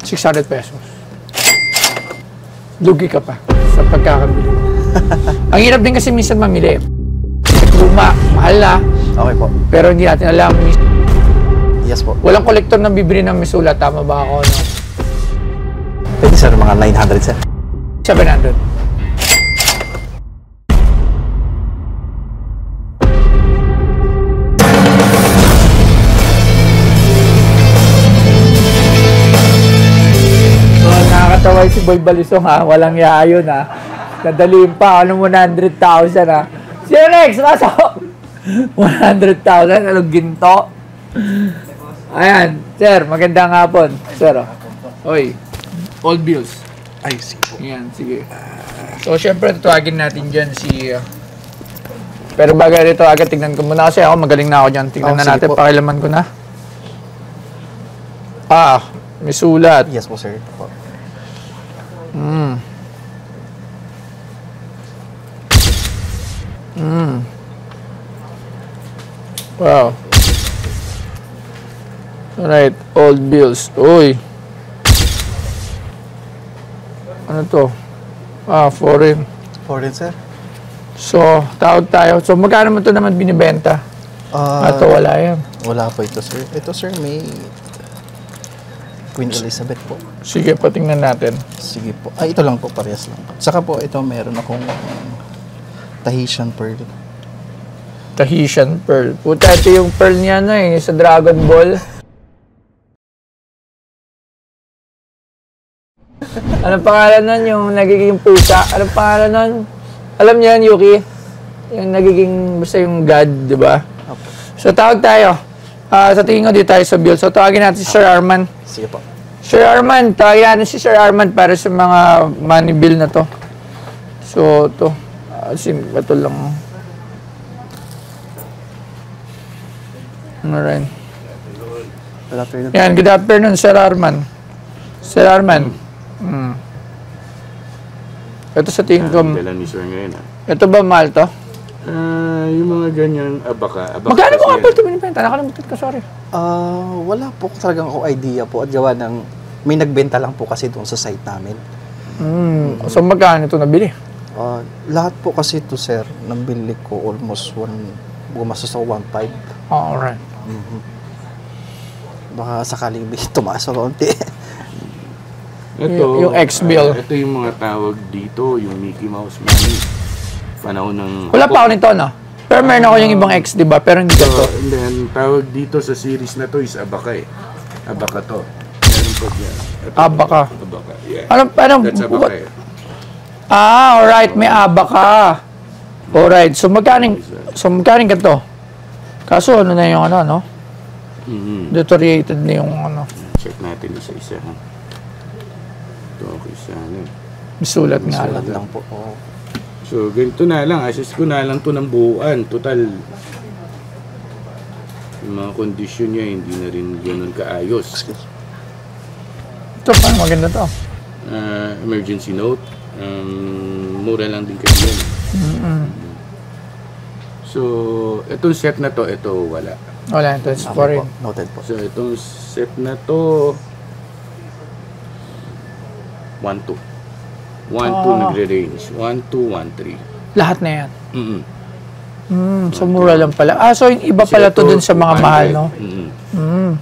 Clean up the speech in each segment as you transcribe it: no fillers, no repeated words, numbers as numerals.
600 pesos. Lugi ka pa sa pagkakabili. Ang hirap din kasi minsan mamili. Luma, mahal na. Okay po. Pero hindi natin alam. Yes po. Walang kolektor na bibili ng misula. Tama ba ako, no? Pwede sir, mga 900 sir. 700. Nakakatawa si Boy Balisong ha. Walang yaayon ha. Nadaliin pa. Ano mo 100,000 ha. Sir Rex, pasok! 100,000. Anong ginto? Ayan. Sir, magandang hapon. Sir, oh. Oy. Old bills. Ay, sige po. Ayan, sige. So, syempre, tutuwagin natin dyan si... pero bagay rito, agad tignan ko muna kasi ako magaling na ako dyan. Tignan na natin, pakilaman ko na. Ah, may sulat. Yes po, sir. Po. Wow. Alright, old bills. Uy. Ano to? Ah, foreign. Foreign, sir? So, tawag tayo. So, magkano mo ito naman binibenta? Ito, wala yan. Wala po ito, sir. Ito, sir, may Queen Elizabeth po. Sige, patingnan natin. Sige po. Ay, ito lang po, parehas lang. Saka po, ito, meron akong Tahitian pearl. Tahitian pearl. Puta, ito yung pearl niya na eh, sa Dragon Ball. Anong pangalan nun? Yung nagiging pusa. Anong pangalan nun? Alam niyo yan, Yuki? Yung nagiging, basta yung God, di ba? Okay. So, tawag tayo. Sa tingin ko, di tayo sa bill. So, tawagin natin si Sir Arman. Sige po. Sir Arman, tawagin natin si Sir Arman para sa mga money bill na to. So, ito. Ito lang. Alright. Good afternoon. Yan, good afternoon, Sir Arman. Sir Arman. Ito sa tingin ko. Dala ni Sir ngayon ha. Ito ba mahal to? Yung mga ganyan, abaka. Magkano mo nga po ito binibenta? Nakalimutan ko, sorry. Wala po talagang ako idea po at gawa ng may nagbenta lang po kasi doon sa site namin. So magkano ito nabili? Lahat po kasi ito, sir, nabili ko almost gumastos ako 1.5. Alright. Baka sakaling tumaas o konti. Yung X-bill. Ito yung mga tawag dito, yung Mickey Mouse money. Panahon ng... Wala pa ako nito, no? Pero meron ako yung ibang X, di ba? Pero hindi ganito. And then, tawag dito sa series na to is abaka eh. Abaka to. Meron po yan. Abaka. Abaka, yeah. Anong, That's abaka eh. Alright. May abaka. Alright. So, magkaning ganito? Kaso, ano na yung ano, no? Deteriorated na yung ano. Check natin isa-isa, ha? Ito, okay, sana. Misulat nga Sulat lang. lang po. So, ganito na lang. Assess ko na lang to ng buuan. Total, yung mga kondisyon niya, hindi na rin ganun kaayos. Ito, paano maganda to? Emergency note. Mura lang din kayo yun. So, itong set na to, ito wala. Wala, ito. It's foreign. Noted po. So, itong set na to, 1-2. 1-2 nagre-range. 1-2, 1-3. Lahat na yan. So, mura lang pala. So, yung iba pala to dun sa mga 100. mahal, no?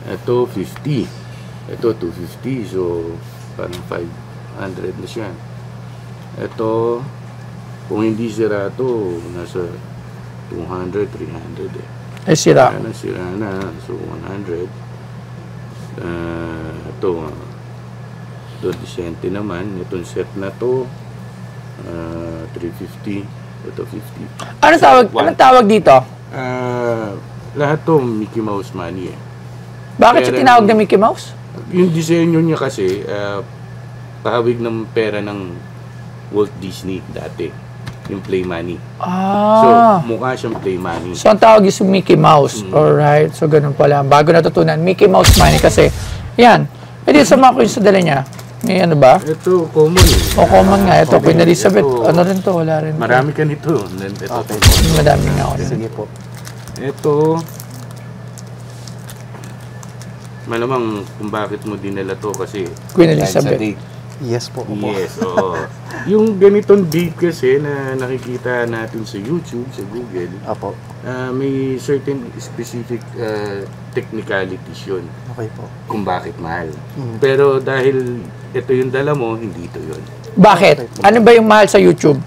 Ito, 50. Ito, 250. So, parang 500 na siya. Ito, kung hindi sira to, nasa 200, 300 eh. Sira. Sira na. So, 100. Ito, disente naman. Itong set na to, 350. Ito, 50. Anong tawag dito? Lahat to Mickey Mouse money eh. Bakit siya tinawag na Mickey Mouse? Yung disenyo niya kasi, pahawig ng pera ng Walt Disney dati. Yung play money. So, mukha siyang play money. So, ang tawag is Mickey Mouse. Alright. So, ganun pala. Bago natutunan, Mickey Mouse money kasi, yan. Pwede sa mga coins sa dala niya. May ano ba? Ito, common eh. Common nga. Ito, Queen Elizabeth. Ano rin to? Wala rin to. Marami ka nito. Ito, Okay. Madami nga ako rin. Sige po. Ito, Malamang kung bakit mo dinala to kasi Queen dahil sa Elizabeth. date. Yes po. Opo. Yes, oo. Yung ganitong date kasi na nakikita natin sa YouTube, sa Google, Opo. may certain specific technicalities yun Okay po. kung bakit mahal. Pero dahil ito yung dala mo, hindi ito yun. Bakit? Ano ba yung mahal sa YouTube?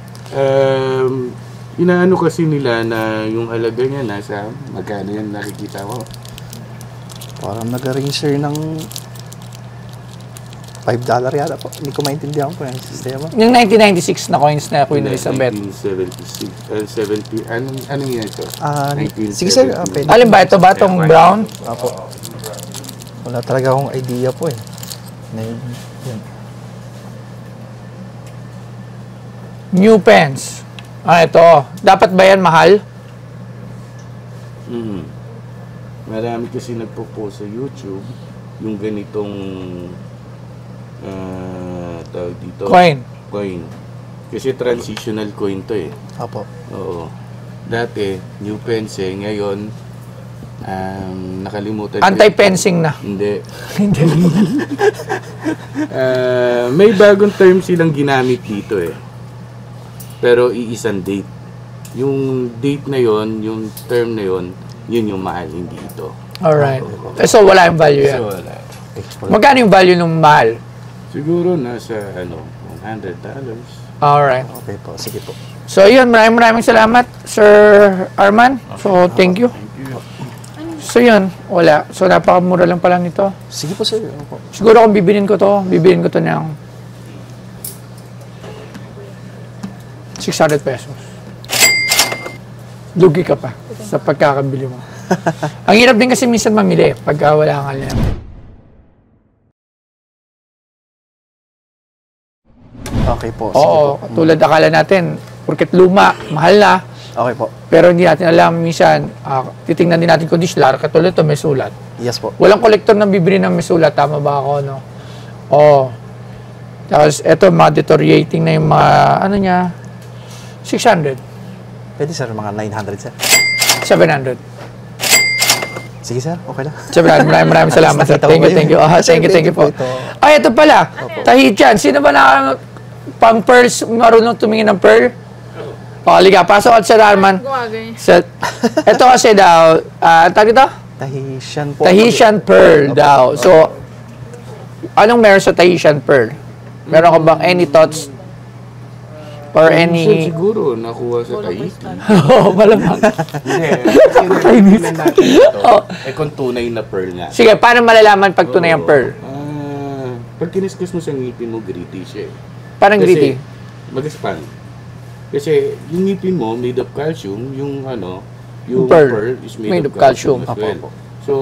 Inaano kasi nila na yung halaga niya nasa magkano yan nakikita ko. Parang nag-range sir ng $5 yata po. Hindi ko maintindihan po yung sistema. Yung 1996 na coins na Queen Elizabeth. 1976, 70, ano yan ito? Sige sir, pwede. Alin ba? Ito ba? Itong brown? Opo. Wala talaga akong idea po eh. Yan. New pens. Ito. Dapat ba yan mahal? Marami kasi nagpo-post sa YouTube yung ganitong tawag dito. Coin. Kasi transitional coin to eh. Opo. Oo. Dati, new pence eh. Ngayon, nakalimutan ko. Anti-pensing na. Hindi. May bagong term silang ginamit dito eh. Pero iisang date. Yung date na yon, yung term na yon, yun yung mahal, hindi ito. Alright. So, wala yung value yan. So, wala. Magkano yung value ng mahal? Siguro nasa, $100. Alright. Okay po, sige po. So, yun. Maraming salamat, Sir Arman. So, thank you. So, yun. Wala. So, napakamura lang pala nito. Sige po sir. Opo. Siguro kung bibilin ko to ng 600 pesos. Lugi ka pa sa pagkakabili mo. Ang hirap din kasi minsan mamili pagka wala kang alam. Okay po, sige Oo, po. tulad akala natin, porket luma, mahal na. Okay po. Pero hindi natin alam minsan, titingnan din natin condition, katulad ito may sulat. Yes po. Walang kolektor na bibili ng may sulat, tama ba ako, no? Oo. Tapos, ito, mga deteriorating na yung mga, ano niya, 600, Pwede sir, mga 900 sir. 700. Sige sir, okay lang. 700, maraming salamat, sir. Thank you. Thank you po. Ay, ito pala, Tahitian. Sino ba na pang pearls, marunong tumingin ng pearl? O, liga, pasok at Sir Arman. Ito kasi daw, tawag ito? Tahitian po. Tahitian pearl daw. So, anong meron sa Tahitian pearl? Meron ka bang any thoughts? Or any... Siguro, nakuha sa Tahiti. Oo, malamang. Hindi, kasi natin ito. Kung tunay na pearl nga. Sige, paano malalaman pag tunay ang pearl? Pag kiniskus mo sa ngipin mo, gritty siya eh. Parang gritty. Mag-expand. Kasi yung ngipin mo, made of calcium, yung pearl is made of calcium as well. So,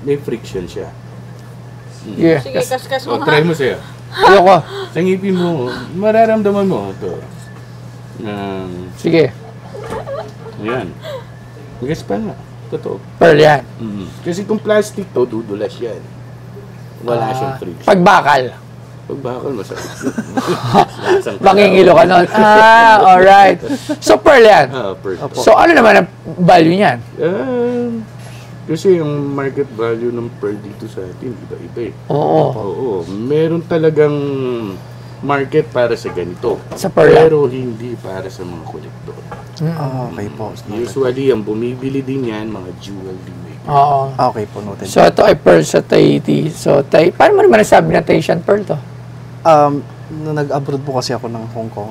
may friction siya. Yeah. Sige, kaskas mo Try mo siya. Ayoko. Sa ngipin mo, mararamdaman mo ito. Sige. Ayan. Mag-expand nga. Totoo. Pearl yan. Kasi kung plastic to, dudulas yan. Wala siyang friction. Pagbakal. Pag bakal, masakit. Mangingilo ka nun. Alright. So, pearl yan. Pearl. So, ano naman ang value niyan? Kasi yung market value ng pearl dito sa atin, iba-iba eh. Oo. Meron talagang market para sa ganito. Sa pearl. Pero hindi para sa mga kolektor. Okay po. Usually, ang bumibili din yan, mga jewelry maker. Oo. Okay po, noted. So, ito ay pearl sa Tahiti. So, paano mo naman nasabi na Tahitian pearl to? Nung nag-abroad po kasi ako ng Hong Kong,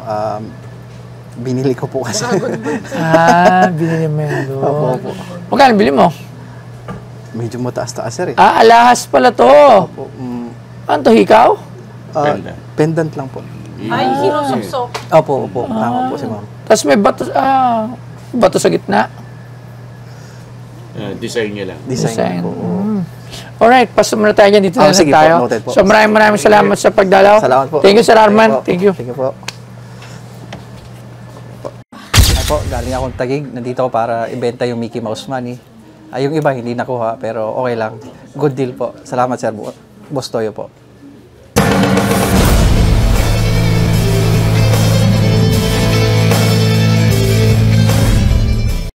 binili ko po kasi. Binili mo yan doon. Opo. Magkano bili mo? Medyo mataas-taas sir eh. Alahas pala to. Opo. Ano to, hikaw? Pendant lang po. Ay, sinusuksok. Opo. Tama po si ma'am. Tapos may bato sa gitna. Design niya lang. Design po. Alright, paso muna tayo dyan. Dito na sige tayo. po, noted po. So maraming salamat sa pagdalaw. Salamat po. Thank you, Sir Arman. Thank you. Thank you po. Ay po, galing akong Taguig. Nandito ako para ibenta yung Mickey Mouse Money. Yung iba hindi nakuha, pero okay lang. Good deal po. Salamat, Sir Boss Toyo po.